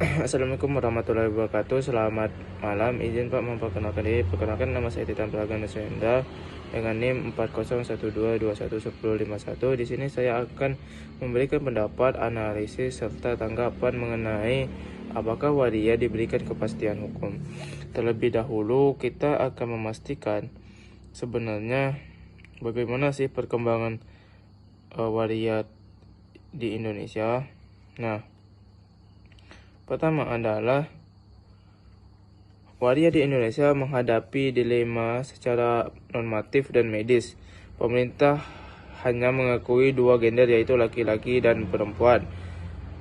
Assalamualaikum warahmatullahi wabarakatuh. Selamat malam. Izin Pak memperkenalkan diri. Perkenalkan, nama saya Titan Pragana Senda dengan NIM 4012211051. Di sini saya akan memberikan pendapat, analisis serta tanggapan mengenai apakah waria diberikan kepastian hukum. Terlebih dahulu kita akan memastikan sebenarnya bagaimana sih perkembangan waria di Indonesia. Nah, pertama adalah waria di Indonesia menghadapi dilema secara normatif dan medis. Pemerintah hanya mengakui dua gender, yaitu laki-laki dan perempuan,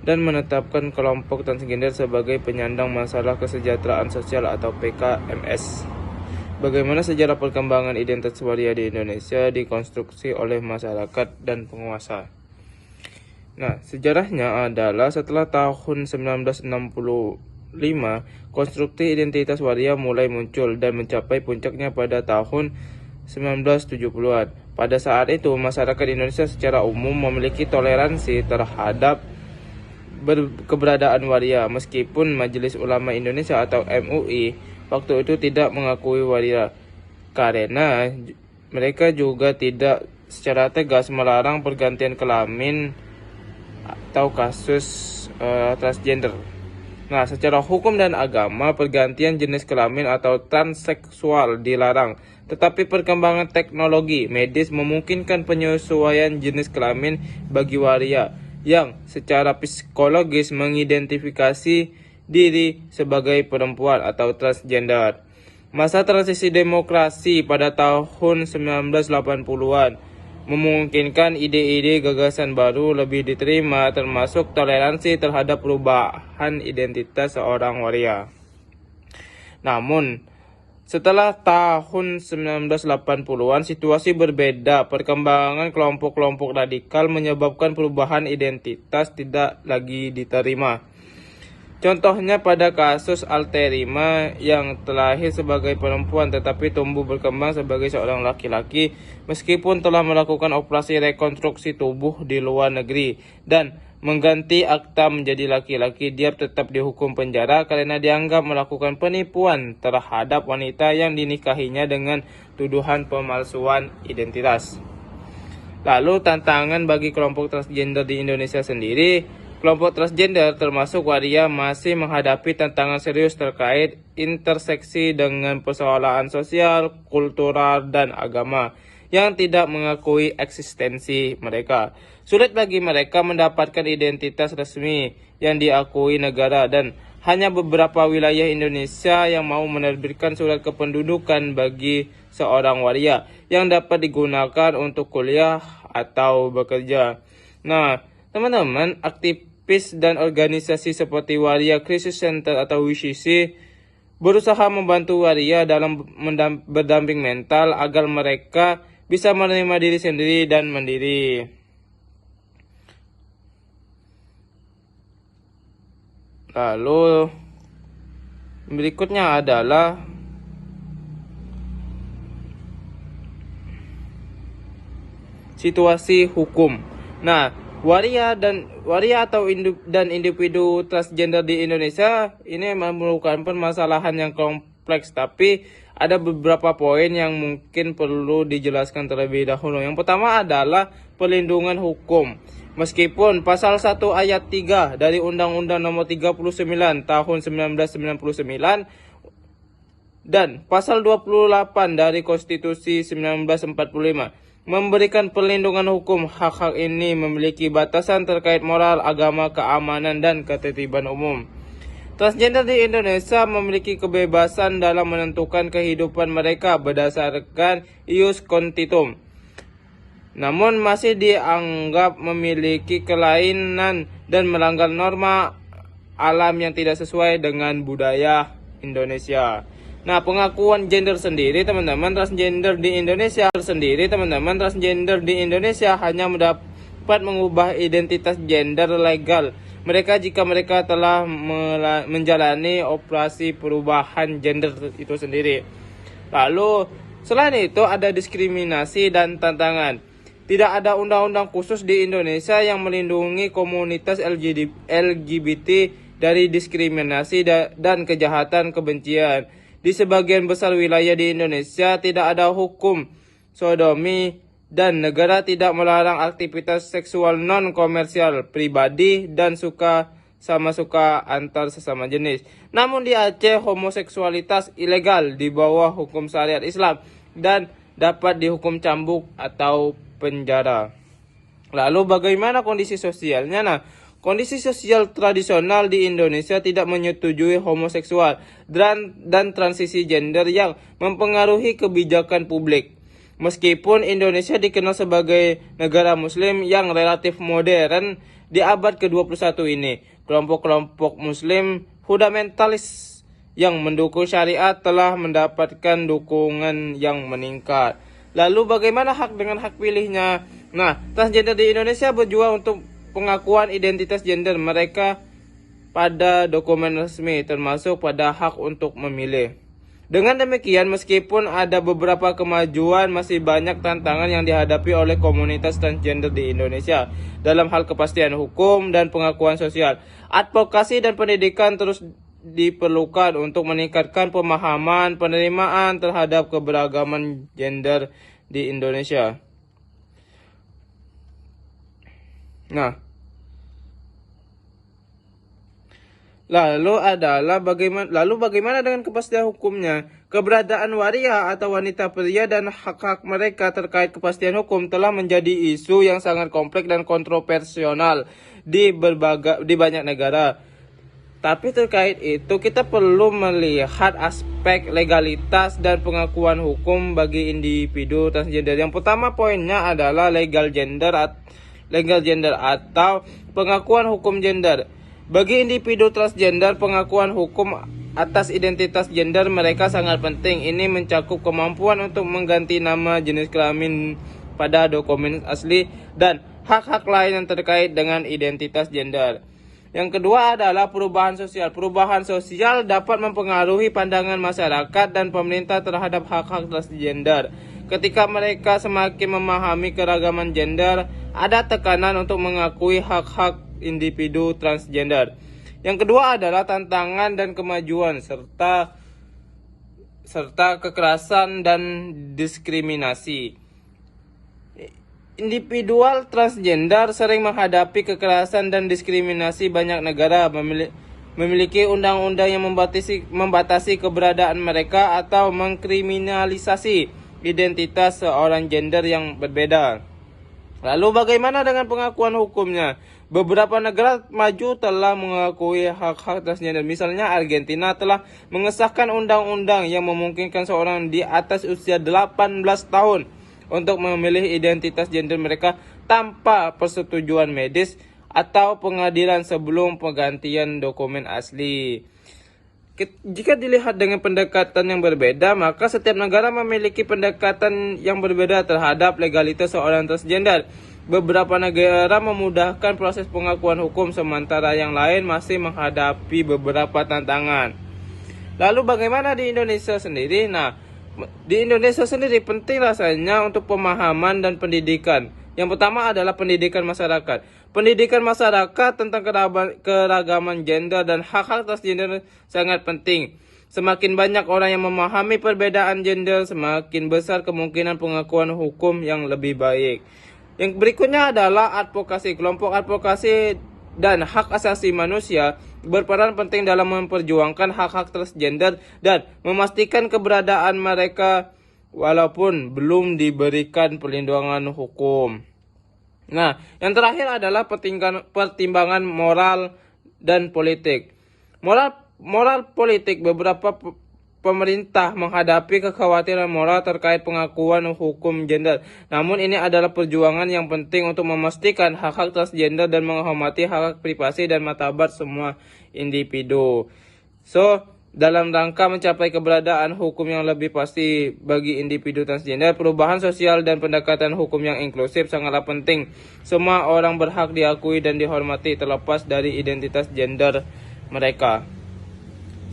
dan menetapkan kelompok transgender sebagai penyandang masalah kesejahteraan sosial atau PKMS. Bagaimana sejarah perkembangan identitas waria di Indonesia dikonstruksi oleh masyarakat dan penguasa. Nah, sejarahnya adalah setelah tahun 1965, konstruksi identitas waria mulai muncul dan mencapai puncaknya pada tahun 1970-an. Pada saat itu, masyarakat Indonesia secara umum memiliki toleransi terhadap keberadaan waria, meskipun Majelis Ulama Indonesia atau MUI waktu itu tidak mengakui waria, karena mereka juga tidak secara tegas melarang pergantian kelamin atau kasus transgender. Nah, secara hukum dan agama, pergantian jenis kelamin atau transseksual dilarang. Tetapi perkembangan teknologi medis memungkinkan penyesuaian jenis kelamin bagi waria yang secara psikologis mengidentifikasi diri sebagai perempuan atau transgender. Masa transisi demokrasi pada tahun 1980-an memungkinkan ide-ide gagasan baru lebih diterima, termasuk toleransi terhadap perubahan identitas seorang waria. Namun, setelah tahun 1980-an, situasi berbeda. Perkembangan kelompok-kelompok radikal menyebabkan perubahan identitas tidak lagi diterima. Contohnya pada kasus Alterima yang terlahir sebagai perempuan tetapi tumbuh berkembang sebagai seorang laki-laki meskipun telah melakukan operasi rekonstruksi tubuh di luar negeri dan mengganti akta menjadi laki-laki. Dia tetap dihukum penjara karena dianggap melakukan penipuan terhadap wanita yang dinikahinya dengan tuduhan pemalsuan identitas. Lalu tantangan bagi kelompok transgender di Indonesia sendiri. Kelompok transgender termasuk waria masih menghadapi tantangan serius terkait interseksi dengan persoalan sosial, kultural, dan agama yang tidak mengakui eksistensi mereka. Sulit bagi mereka mendapatkan identitas resmi yang diakui negara dan hanya beberapa wilayah Indonesia yang mau menerbitkan surat kependudukan bagi seorang waria yang dapat digunakan untuk kuliah atau bekerja. Nah, teman-teman, aktivis dan organisasi seperti Waria Crisis Center atau WCC berusaha membantu waria dalam berdamping mental agar mereka bisa menerima diri sendiri dan mandiri. Lalu berikutnya adalah situasi hukum. Nah, waria atau individu transgender di Indonesia ini memerlukan permasalahan yang kompleks, tapi ada beberapa poin yang mungkin perlu dijelaskan terlebih dahulu. Yang pertama adalah perlindungan hukum. Meskipun pasal 1 ayat 3 dari Undang-Undang Nomor 39 tahun 1999 dan pasal 28 dari Konstitusi 1945 memberikan perlindungan hukum, hak-hak ini memiliki batasan terkait moral, agama, keamanan, dan ketertiban umum. Transgender di Indonesia memiliki kebebasan dalam menentukan kehidupan mereka berdasarkan ius constitutum. Namun masih dianggap memiliki kelainan dan melanggar norma alam yang tidak sesuai dengan budaya Indonesia. Nah, pengakuan gender sendiri, teman-teman, transgender di Indonesia hanya dapat mengubah identitas gender legal mereka jika mereka telah menjalani operasi perubahan gender itu sendiri. Lalu, selain itu ada diskriminasi dan tantangan. Tidak ada undang-undang khusus di Indonesia yang melindungi komunitas LGBT dari diskriminasi dan kejahatan kebencian. Di sebagian besar wilayah di Indonesia tidak ada hukum sodomi dan negara tidak melarang aktivitas seksual non-komersial pribadi dan suka antar sesama jenis. Namun di Aceh homoseksualitas ilegal di bawah hukum syariat Islam dan dapat dihukum cambuk atau penjara. Lalu bagaimana kondisi sosialnya? Nah, kondisi sosial tradisional di Indonesia tidak menyetujui homoseksual dan transisi gender yang mempengaruhi kebijakan publik. Meskipun Indonesia dikenal sebagai negara muslim yang relatif modern di abad ke-21 ini, kelompok-kelompok muslim fundamentalis yang mendukung syariat telah mendapatkan dukungan yang meningkat. Lalu bagaimana hak pilihnya? Nah, transgender di Indonesia berjuang untuk pengakuan identitas gender mereka pada dokumen resmi, termasuk pada hak untuk memilih. Dengan demikian, meskipun ada beberapa kemajuan, masih banyak tantangan yang dihadapi oleh komunitas transgender di Indonesia dalam hal kepastian hukum dan pengakuan sosial. Advokasi dan pendidikan terus diperlukan untuk meningkatkan pemahaman penerimaan terhadap keberagaman gender di Indonesia. Nah, lalu bagaimana dengan kepastian hukumnya? Keberadaan waria atau wanita pria dan hak-hak mereka terkait kepastian hukum telah menjadi isu yang sangat kompleks dan kontroversial di banyak negara. Tapi terkait itu kita perlu melihat aspek legalitas dan pengakuan hukum bagi individu transgender. Yang pertama poinnya adalah legal gender atau pengakuan hukum gender. Bagi individu transgender, pengakuan hukum atas identitas gender mereka sangat penting. Ini mencakup kemampuan untuk mengganti nama, jenis kelamin pada dokumen asli, dan hak-hak lain yang terkait dengan identitas gender. Yang kedua adalah perubahan sosial. Perubahan sosial dapat mempengaruhi pandangan masyarakat dan pemerintah terhadap hak-hak transgender. Ketika mereka semakin memahami keragaman gender, ada tekanan untuk mengakui hak-hak individu transgender. Yang kedua adalah tantangan dan kemajuan serta kekerasan dan diskriminasi. Individual transgender sering menghadapi kekerasan dan diskriminasi. Banyak negara memiliki undang-undang yang membatasi keberadaan mereka atau mengkriminalisasi identitas seorang gender yang berbeda. Lalu bagaimana dengan pengakuan hukumnya? Beberapa negara maju telah mengakui hak-hak transgender. Misalnya Argentina telah mengesahkan undang-undang yang memungkinkan seorang di atas usia 18 tahun untuk memilih identitas gender mereka tanpa persetujuan medis atau pengadilan sebelum penggantian dokumen asli. Jika dilihat dengan pendekatan yang berbeda, maka setiap negara memiliki pendekatan yang berbeda terhadap legalitas seorang transgender. Beberapa negara memudahkan proses pengakuan hukum, sementara yang lain masih menghadapi beberapa tantangan. Lalu bagaimana di Indonesia sendiri? Nah, di Indonesia sendiri penting rasanya untuk pemahaman dan pendidikan. Yang pertama adalah pendidikan masyarakat. Pendidikan masyarakat tentang keragaman gender dan hak-hak transgender sangat penting. Semakin banyak orang yang memahami perbedaan gender, semakin besar kemungkinan pengakuan hukum yang lebih baik. Yang berikutnya adalah advokasi. Kelompok advokasi dan hak asasi manusia berperan penting dalam memperjuangkan hak-hak transgender dan memastikan keberadaan mereka walaupun belum diberikan perlindungan hukum. Nah, yang terakhir adalah pertimbangan moral dan politik. Moral politik. Beberapa pemerintah menghadapi kekhawatiran moral terkait pengakuan hukum gender. Namun ini adalah perjuangan yang penting untuk memastikan hak-hak transgender dan menghormati hak privasi dan martabat semua individu. Dalam rangka mencapai keberadaan hukum yang lebih pasti bagi individu transgender, perubahan sosial dan pendekatan hukum yang inklusif sangatlah penting. Semua orang berhak diakui dan dihormati terlepas dari identitas gender mereka.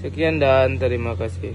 Sekian dan terima kasih.